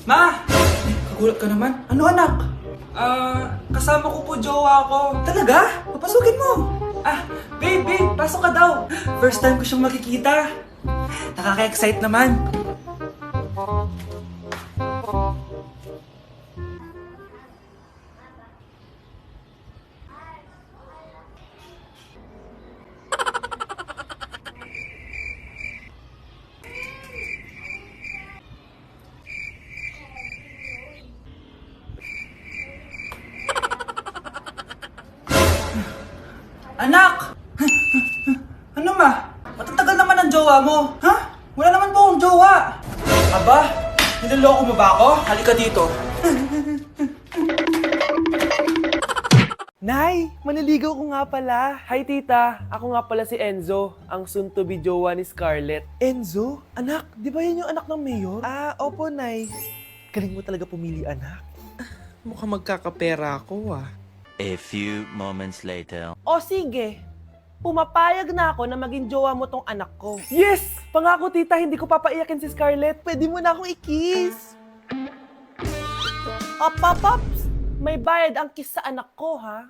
Ma! Kagulat ka naman. Ano anak? Kasama ko po jowa ko. Talaga? Papasukin mo. Babe, pasok ka daw. First time ko siyang makikita. Nakaka-excite naman. Anak! Ano ma? Matatagal naman ang jowa mo. Ha? Wala naman po akong jowa. Aba, niloloko mo ba ako? Halika dito. Nay, maniligaw ko nga pala. Hi tita, ako nga pala si Enzo, ang soon-to-be jowa ni Scarlett. Enzo? Anak, di ba yun yung anak ng mayor? Opo Nay. Galing mo talaga pumili anak. Mukhang magkakapera ako A few moments later. O sige, pumapayag na ako na maging jowa mo tong anak ko. Yes! Pangako tita, hindi ko papaiyakin si Scarlett. Pwede mo na akong i-kiss. Paps! May bayad ang kiss sa anak ko, ha?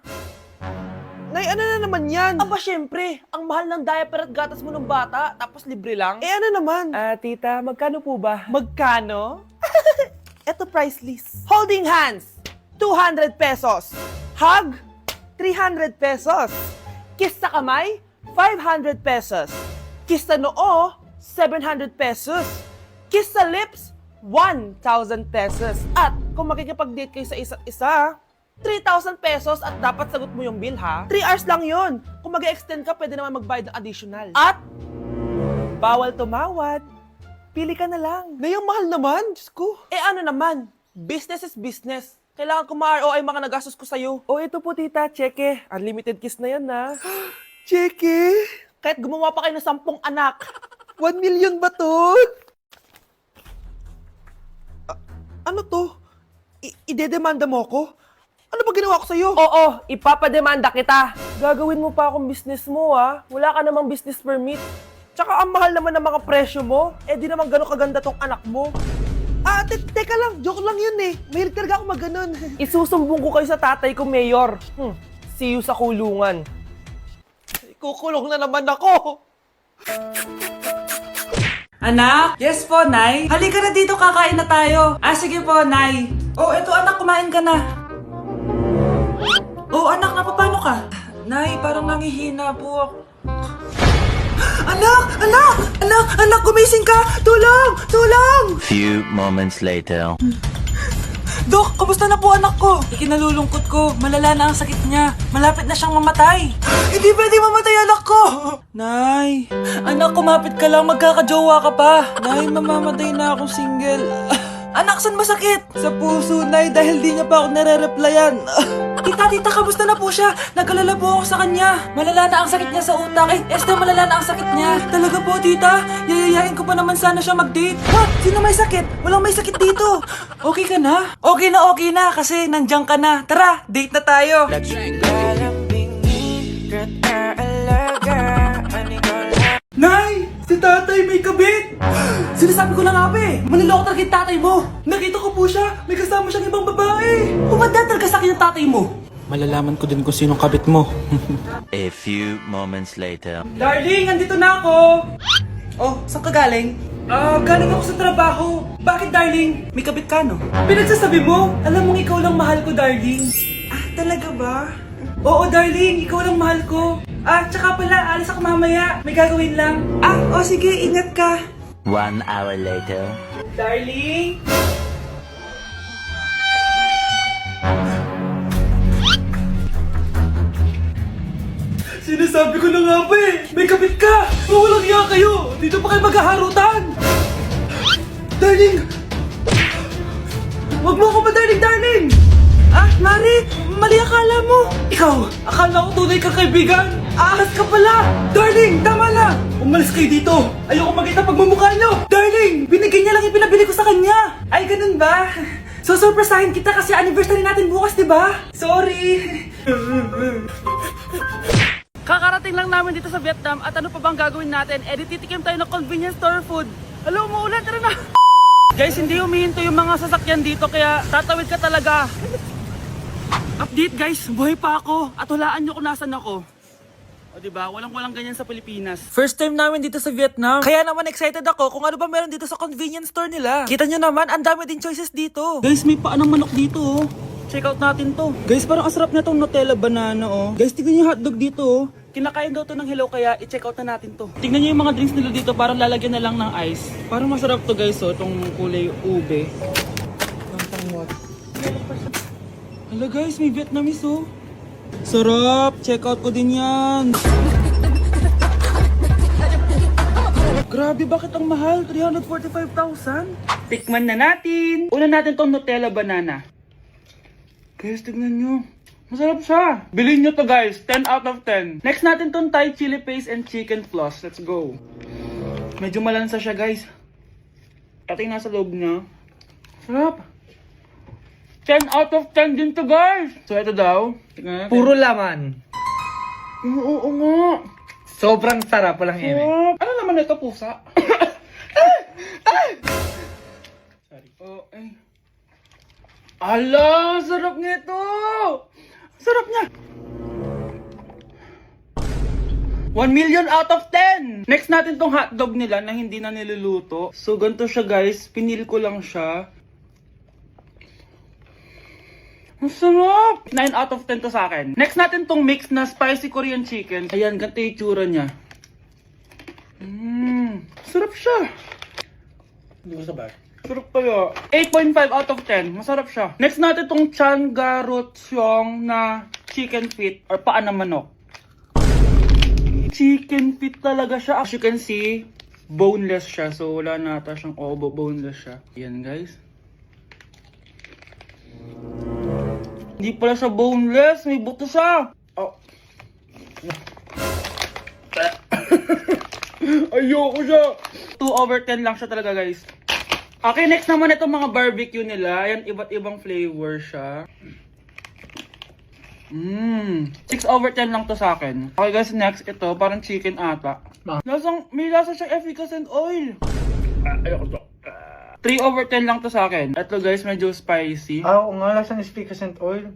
Nay, ano na naman yan? Aba, syempre. Ang mahal ng diaper at gatas mo ng bata, tapos libre lang. Ano naman? Tita, magkano po ba? Magkano? Eto price list. Holding hands, 200 pesos. Hug, 300 pesos. Kiss sa kamay, 500 pesos. Kiss sa noo, 700 pesos. Kiss sa lips, 1,000 pesos. At kung makikipag-date kayo sa isa't isa, 3,000 pesos at dapat sagot mo yung bill, ha? 3 hours lang yun. Kung mag-extend ka, pwede naman magbayad ng additional. At bawal tumawad. Pili ka na lang. Ngayong mahal naman, Diyos ko. Ano naman? Business is business. Kailangan ko ma-ROI mga nagastos ko sa'yo. Ito po tita, cheque. Unlimited kiss na yan na. Cheque? Kahit gumawa pa kayo ng 10 anak. 1 million ba to? Ano to? Idedemanda mo ko? Ano ba ginawa ko sa'yo? Oo, ipapademanda kita. Gagawin mo pa akong business mo, Wala ka namang business permit. Tsaka ang mahal naman ng mga presyo mo. Di naman gano'ng kaganda tong anak mo. Teka lang, joke lang yun Mahilig talaga ako mag-ganon. Isusumbong ko kayo sa tatay ko, Mayor. See you sa kulungan. Kukulong na naman ako. Anak? Yes po, Nay. Halika na dito, kakain na tayo. Sige po, Nay. Eto anak, kumain ka na. Anak, napapano ka? Nay, parang nangihina po ako. Anak, gumising ka! Tulong! Few moments later. Dok, kamusta na po anak ko? Ikinalulungkot ko, malala na ang sakit niya. Malapit na siyang mamatay. Hindi pwede mamatay anak ko! Nay, anak, kumapit ka lang, magkakajowa ka pa. Nay, mamamatay na akong single. Anak, saan masakit? Sa puso, Nay, dahil di niya pa ako nare-replyan. Tita, kamusta na po siya? Nag-alala po ako sa kanya. Malala na ang sakit niya sa utak. Esther, malala na ang sakit niya. Talaga po, tita? Yayayain ko pa naman sana siya mag-date. Sino may sakit? Walang may sakit dito. Okay ka na? Okay na, kasi nandiyan ka na. Tara, date na tayo. Nay! Si tatay may kabit! Sinasabi ko na nga maniloko talaga yung tatay mo! Nakita ko po siya! May kasama siyang ibang babae! Pumadaan talaga sa akin yung tatay mo! Malalaman ko din kung sinong kabit mo. A few moments later. Darling, andito na ako! Saan ka galing? Galing ako sa trabaho. Bakit, darling? May kabit ka, no? Pinagsasabi mo? Alam mong ikaw lang mahal ko, darling. Talaga ba? Oo, darling, ikaw lang mahal ko. Tsaka pala, alis ako mamaya. May gagawin lang. Sige, ingat ka. 1 hour later. Darling? Sinasabi ko na nga may kabit ka! Walang iya kayo! Dito pa kayo maghaharutan! Darling! Wag mo ako ba, darling! Mari! Mali akala mo! Ikaw! Akala ko tunay kang kaibigan! Ahas ka pala! Darling! Tama na! Umalis kayo dito! Ayoko makita pagmumukha nyo! Darling! Binigay niya lang yung pinabili ko sa kanya! Ay, ganun ba? So, surpresahin kita kasi anniversary natin bukas, di ba? Sorry! Kakarating lang namin dito sa Vietnam at ano pa bang gagawin natin? Titikim tayo ng convenience store food. Hello, umuulan! Tara na! Guys, hindi humihinto yung mga sasakyan dito kaya tatawid ka talaga. Update guys, buhay pa ako at hulaan nyo kung nasan ako. O diba, walang ganyan sa Pilipinas. First time namin dito sa Vietnam. Kaya naman excited ako kung ano ba meron dito sa convenience store nila. Kita nyo naman, ang dami din choices dito. Guys, may paanong manok dito oh. Check out natin to. Guys, parang asarap na tong Nutella banana oh. Guys, tignan nyo yung hotdog dito oh. Kinakain daw to ng hello kaya i-check out na natin to. Tignan nyo yung mga drinks nila dito, parang lalagyan na lang ng ice. Parang masarap to guys oh, itong kulay ube. Hala guys, may Vietnamese oh. Sarap! Check out ko din yan. Grabe, bakit ang mahal? 345,000? Tikman na natin. Una natin tong Nutella banana. Guys, tignan nyo. Masarap siya. Bilhin nyo to guys. 10 out of 10. Next natin tong Thai chili paste and chicken floss. Let's go. Medyo malansa siya guys. Ito yung nasa loob niya. Sarap. 10 out of 10 din to guys. So ito daw. Tignan natin. Puro laman. Oo nga. Sobrang sarap, walang eme. Sarap. Ano naman ito, pusa? Sorry. Oh, ay. Ala, sarap nito. Sarap niya. 1 million out of 10! Next natin tong hotdog nila na hindi na niluluto. So, ganito siya guys. Pinil ko lang siya. Ang sarap! 9 out of 10 to sa akin. Next natin tong mix na spicy Korean chicken. Ayan, ganito yung tsura niya. Sarap siya. Hindi ko sabay. Sarap kaya. 8.5 out of 10. Masarap siya. Next natin tong Changarotyong na chicken feet or paa ng manok. Chicken feet talaga siya. As you can see, boneless siya. So, wala na ata siyang obo. Boneless siya. Yan guys. Hindi pala siya boneless. May buto siya. Oh. Ayoko siya. 2 over 10 lang siya talaga guys. Okay, next naman itong mga barbecue nila. Ayan, iba't ibang flavor siya. 6 over 10 lang to sa akin. Okay guys, next ito, parang chicken ata. May lasa siyang efficacent oil. Ayoko to. 3 over 10 lang to sa akin. Ito guys, medyo spicy. Oo nga, lasang efficacent oil.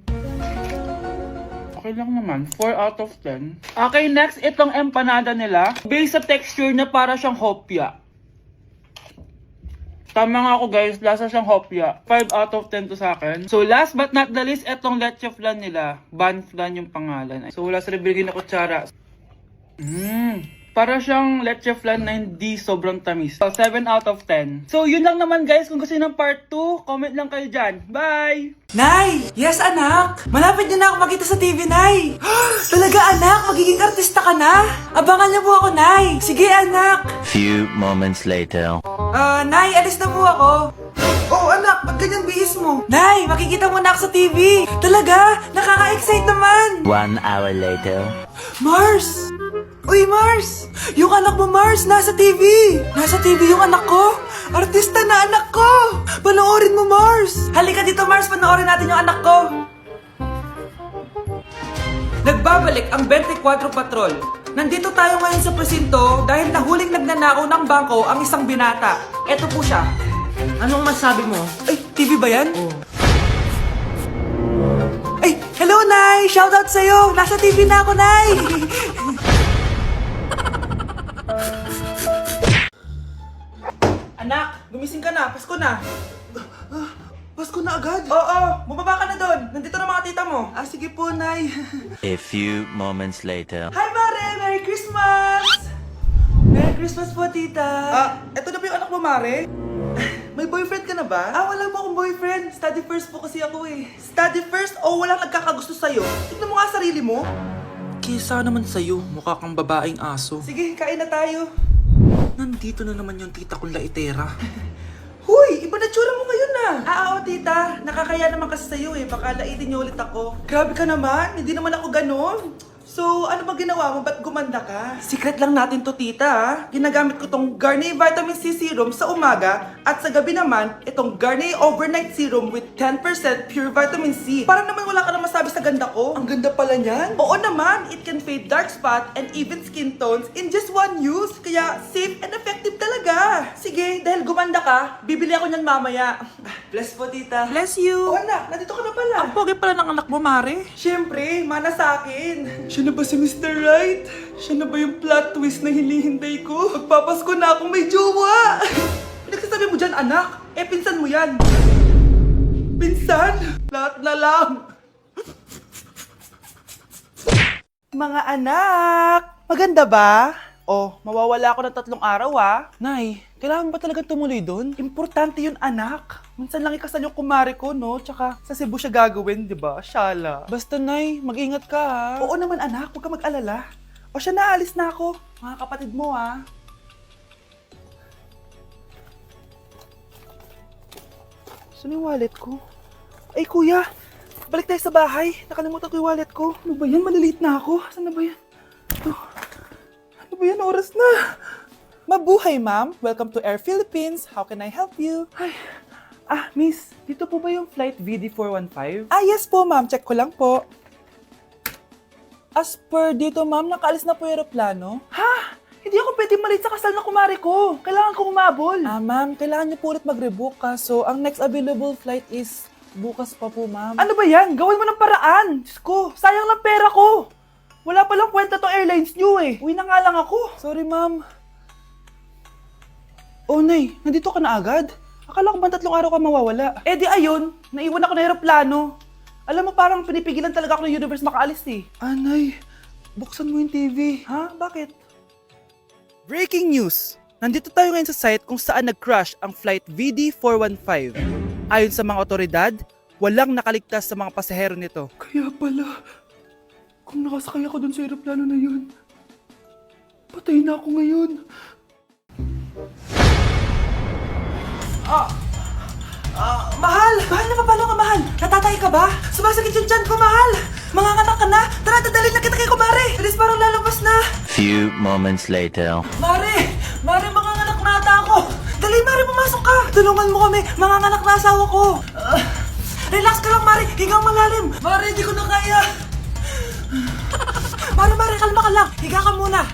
Okay lang naman. 4 out of 10. Okay, next, itong empanada nila. Based sa texture na para siyang hopya. Tama nga ako guys, lasa siyang hopya. 5 out of 10 to sa akin. So last but not the least, itong leche flan nila. Ban flan yung pangalan. So wala sa binigay na kutsara. Para siyang leche flan na hindi sobrang tamis. So 7 out of 10. So yun lang naman guys. Kung gusto niyo ng part 2, comment lang kayo dyan. Bye! Nay! Yes anak! Malapit niyo na ako makita sa TV, Nay! Talaga anak! Magiging artista ka na! Abangan niyo po ako, Nay! Sige anak! Few moments later. Nay, alis na po ako. Oh, anak, ba't ganyan bihis mo? Nay, makikita mo na ako sa TV. Talaga? Nakaka-excite naman. 1 hour later. Mars! Uy, Mars! Yung anak mo, Mars, nasa TV! Nasa TV yung anak ko! Artista na anak ko! Panoorin mo, Mars! Halika dito, Mars, panoorin natin yung anak ko! Nagbabalik ang 24 Patrol. Nandito tayo ngayon sa presinto dahil nahuling nagnanakaw ng bangko ang isang binata. Eto po siya. Anong masabi mo? Ay, TV ba yan? Ay, hello, Nay! Shoutout sa'yo! Nasa TV na ako, Nay! Anak, gumising ka na. Pasko na. Pasko na agad? Oo, bumaba ka na doon. Nandito na mga tita mo. Ah, sige po, Nay. A few moments later. Hi, Mare! Merry Christmas! Merry Christmas po, tita. Eto na ba yung anak mo, Mare? May boyfriend ka na ba? Wala po akong boyfriend. Study first po kasi ako eh. Study first o walang nagkakagusto sa'yo? Tignan mo nga sarili mo. Kesa naman sa'yo, mukha kang babaeng aso. Sige, kain na tayo. Nandito na naman yung tita kong laitera. Huy, iba na tsura mo ngayon na. Oo, tita. Nakakaya naman kasi sa'yo eh. Baka laitin niyo ulit ako. Grabe ka naman. Hindi naman ako ganon. So, ano ba ginawa mo? Ba't gumanda ka? Secret lang natin to, tita, ha? Ginagamit ko tong Garnier Vitamin C Serum sa umaga at sa gabi naman, itong Garnier Overnight Serum with 10% pure vitamin C. Para naman wala ka na masabi sa ganda ko. Ang ganda pala niyan. Oo naman, it can fade dark spot and even skin tones in just one use. Kaya safe and effective talaga. Sige, dahil gumanda ka, bibili ako niyan mamaya. Bless po, tita. Bless you. Oh, anak, nandito ka na pala. Ang pogi pala ng anak mo, Mare. Siyempre, mana sa akin. Siya na ba si Mr. Right? Siya na ba yung plot twist na hinihintay ko? Magpapasko na akong may jowa! Nagsasabi mo dyan, anak? Eh, pinsan mo yan. Pinsan? Lahat na lang. Mga anak, maganda ba? Oh, mawawala ako ng 3 araw Nay, kailangan ba talaga tumuloy doon? Importante yun, anak. Minsan lang ikasal yung kumare ko, no? Tsaka sa Cebu siya gagawin, di ba? Shala. Basta, Nay, mag-ingat ka, ha? Oo naman, anak. Huwag ka mag-alala. O siya, naalis na ako. Mga kapatid mo, ha? Saan yung wallet ko? Ay, kuya! Balik tayo sa bahay. Nakalimutan ko yung wallet ko. Ano ba yan? Maliliit na ako. Saan na ba yan? Ito. Ano ba yan? Oras na. Mabuhay, ma'am. Welcome to Air Philippines. How can I help you? Ay. Miss. Dito po ba yung flight VD415? Yes po, ma'am. Check ko lang po. As per dito, ma'am, nakaalis na po yung aeroplano. Ha? Hindi ako pwede malit sa kasal na kumari ko. Kailangan kong umabol. Ma'am, kailangan niyo po ulit mag-rebook So, ang next available flight is bukas pa po, ma'am. Ano ba yan? Gawin mo ng paraan. Diyos ko, sayang lang pera ko. Wala palang kwenta to airlines niyo eh. Uwi na nga lang ako. Sorry, ma'am. Oh, Nay, nandito ka na agad? Akala ko ba 3 araw ka mawawala? Eh di ayun, naiwan ako ng aeroplano. Alam mo, parang pinipigilan talaga ako ng universe makaalis eh. Nay, buksan mo yung TV. Ha? Bakit? Breaking news! Nandito tayo ngayon sa site kung saan nag-crash ang flight VD415. Ayon sa mga otoridad, walang nakaligtas sa mga pasahero nito. Kaya pala, kung nakasakay ako dun sa aeroplano na yun, patay na ako ngayon. Mahal! Mahal na mapalo ka, mahal! Natatay ka ba? Sumasakit yung tiyan ko, mahal! Manganganak ka na! Tara, dadalhin na kita kay kumare! Bilis, parang lalabas na! Few moments later. Mare! Mare, manganganak na ata ako! Dali, Mare, pumasok ka! Tulungan mo kami! Manganganak na asawa ko! Relax ka lang, Mare! Higang malalim! Mare, hindi ko na kaya! Mare, kalma ka lang! Higa ka muna!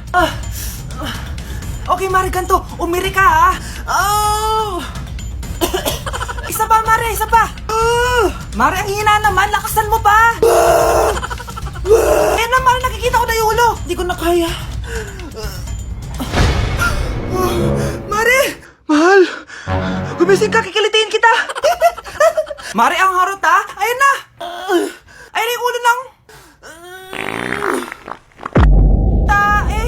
Okay, Mare, ganito! Umiri ka, ha! Oh! Isa pa, Mare! Isa pa! Mare, ang hina naman! Lakasan mo pa! Eh na, Mare, nakikita ko na yung ulo! Hindi ko na kaya. Mare! Mahal! Gumising ka, kikilitiin kita! Mare, ang harot, ha? Ayun na! Ayun na yung ulo lang! Tae!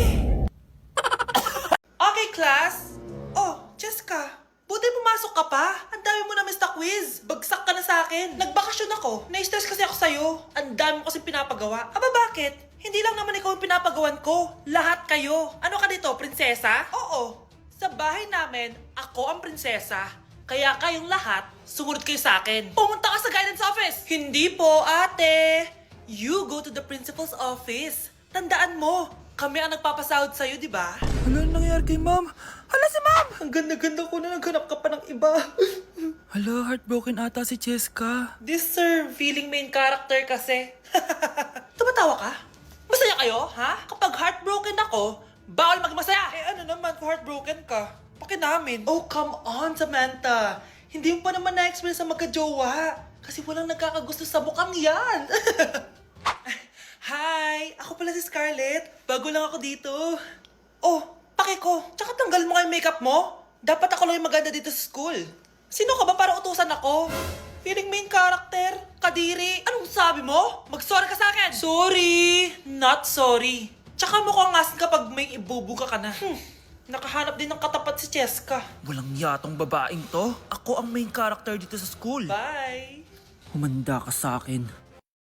Okay, class. Oh, Jessica. Buti pumasok ka pa. Ang dami mo na miss na quiz. Bagsak ka na sa akin. Nagbakasyon ako. Na-stress kasi ako sa'yo. Ang dami mo kasi pinapagawa. Aba, bakit? Hindi lang naman ikaw ang pinapagawan ko. Lahat kayo. Ano ka dito, prinsesa? Oo. Sa bahay namin, ako ang prinsesa. Kaya kayong lahat, sumunod kayo sa akin. Pumunta ka sa guidance office. Hindi po, ate. You go to the principal's office. Tandaan mo, kami ang nagpapasahod sa'yo, di ba? Ano nangyayari kay ma'am? Hala si ma'am! Ang ganda-ganda ko na naghanap ka pa ng iba. Hala, heartbroken ata si Cheska. This sir, feeling main character kasi. Tumatawa ka? Masaya kayo, ha? Kapag heartbroken ako, bawal maging masaya. Eh ano naman kung heartbroken ka? Pakinamin. Oh, come on, Samantha. Hindi mo pa naman na-experience sa magka-jowa. Kasi walang nagkakagusto sa mukhang yan. Hi! Ako pala si Scarlett. Bago lang ako dito. Oh, pake ko. Tsaka tanggal mo nga yung makeup mo. Dapat ako lang yung maganda dito sa school. Sino ka ba para utusan ako? Feeling main character? Kadiri? Anong sabi mo? Mag-sorry ka sa akin! Sorry! Not sorry. Tsaka mukhang asin kapag may ibubuga ka na. Nakahanap din ng katapat si Cheska. Walang yatong babaeng to. Ako ang main character dito sa school. Bye! Humanda ka sa akin.